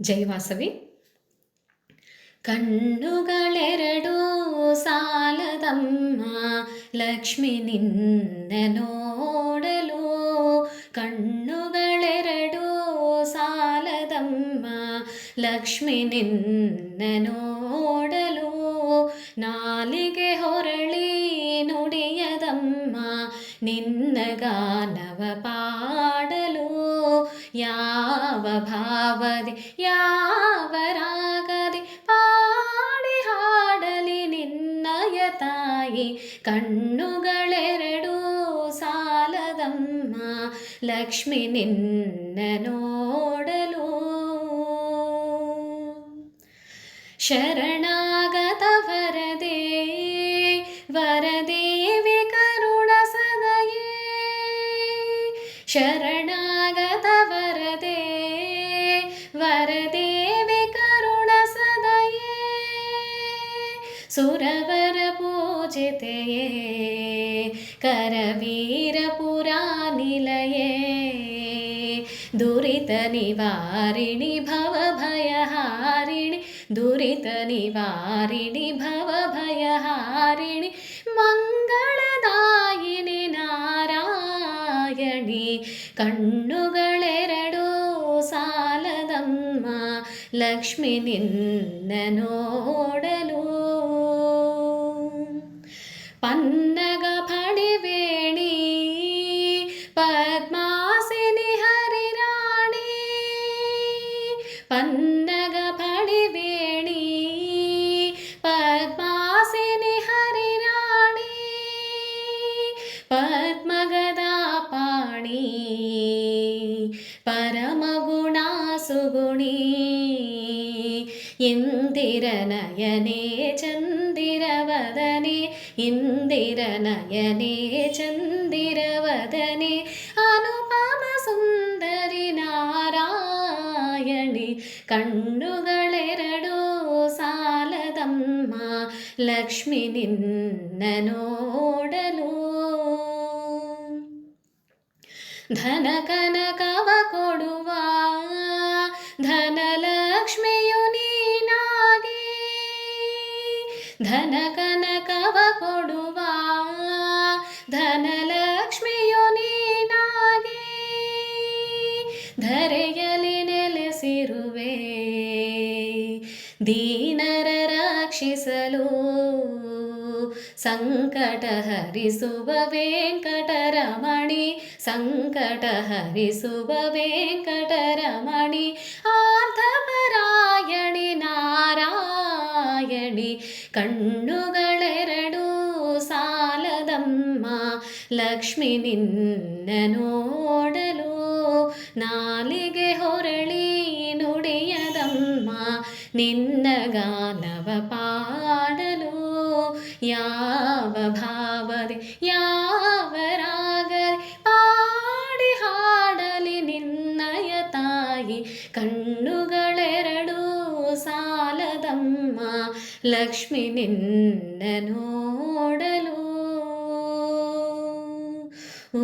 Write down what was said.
ಜೈ ವಾಸವಿ. ಕಣ್ಣುಗಳೆರಡೂ ಸಾಲದಮ್ಮ ಲಕ್ಷ್ಮಿ ನಿನ್ನ ನೋಡಲು. ಕಣ್ಣುಗಳೆರಡೂ ಸಾಲದಮ್ಮ ಲಕ್ಷ್ಮಿ ನಿನ್ನ ನೋಡಲು. ನಾಲಿಗೆ ಹೊರಳಿ ನುಡಿಯದಮ್ಮ ನಿನ್ನ ಗಾನವ ಪಾಡಲು. ಯಾವ ಭಾವದಿ ಯಾವ ರಾಗದಿ ಪಾಡಿ ಹಾಡಲಿ ನಿನ್ನಯ ತಾಯಿ. ಕಣ್ಣುಗಳೆರಡೂ ಸಾಲದಮ್ಮ ಲಕ್ಷ್ಮಿ ನಿನ್ನ ನೋಡಲು. ಶರಣಾಗತ ವರದೆ ವರದೇವಿ ಕರುಣ ಸದಯೇ. ಶರಣಾಗತ ವರದೆ ವರದೇವಿ ಕರುಣ ಸದಯೇ. ಸುರವರ ಪೂಜಿತೆಯೇ ಕರವೀರ ಪುರಾನಿಲಯೇ. ದುರಿತ ನಿವಾರಿಣಿ ಭವ ಭಯಹಾರಿಣಿ. ದುರಿತ ನಿವಾರಿಣಿ ಭವ ಭಯಹಾರಿಣಿ. ಮಂಗಳದಾಯಿನಿ ನಾರಾಯಣಿ. ಕಣ್ಣುಗಳೆರಡೂ ಸಾಲದಮ್ಮ ಲಕ್ಷ್ಮಿ ನಿನ್ನ ನೋಡಲು. ಪನ್ನಗ ಫಣಿವೇಣಿ ಪದ್ಮಾಸಿನಿ ಹರಿರಾಣಿ. ಪನ್ನಗ ಫಣಿವೇಣಿ ಪದ್ಮಾಸಿನಿ ಹರಿರಾಣಿ. ಪದ್ಮಗದಾ ಪಾಣಿ ಪರಮಗುಣ ಸುಗುಣಿ. ಇಂದಿರನಯನೇ ಚಂದಿರವದನೆ. ಇಂದಿರನಯನೇ ಚಂದಿರವದನೆ. ಅನುಪಮ ಸುಂದರಿ ನಾರಾಯಣಿ. ಕಣ್ಣುಗಳೆರಡೂ ಸಾಲದಮ್ಮ ಲಕ್ಷ್ಮಿ ನಿನ್ನ ನೋಡಲು. ಧನ ಕನಕವ ಕೊಡುವ ಧನಲಕ್ಷ್ಮಿಯು ನೀನಾಗಿ. ಧನ ಕನಕವ ಕೊಡುವ ಧನಲಕ್ಷ್ಮಿಯು ನೀನಾಗಿ. ಧರೆಯಲಿ ನೆಲೆಸಿರುವೆ ದೀನರ ರಕ್ಷಿಸಲು. ಸಂಕಟ ಹರಿಸುವ ವೆಂಕಟರಮಣಿ. ಸಂಕಟ ಹರಿಸುವ ವೆಂಕಟರಮಣಿ. ಆರ್ಧಪರಾಯಣಿ ನಾರಾಯಣಿ. ಕಣ್ಣುಗಳೆರಡೂ ಸಾಲದಮ್ಮ ಲಕ್ಷ್ಮಿ ನಿನ್ನ ನೋಡಲು. ನಾಲಿಗೆ ಹೊರಳಿ ನುಡಿಯದಮ್ಮ ನಿನ್ನ ಗಾನವ ಪಾಡಲು. ಯಾವ ಭಾವದೆ ಯಾವ ರಾಗದಿ ಪಾಡಿ ಹಾಡಲಿ ನಿನ್ನಯ ತಾಯಿ. ಕಣ್ಣುಗಳೆರಡೂ ಸಾಲದಮ್ಮ ಲಕ್ಷ್ಮಿ ನಿನ್ನ ನೋಡಲು. ಓ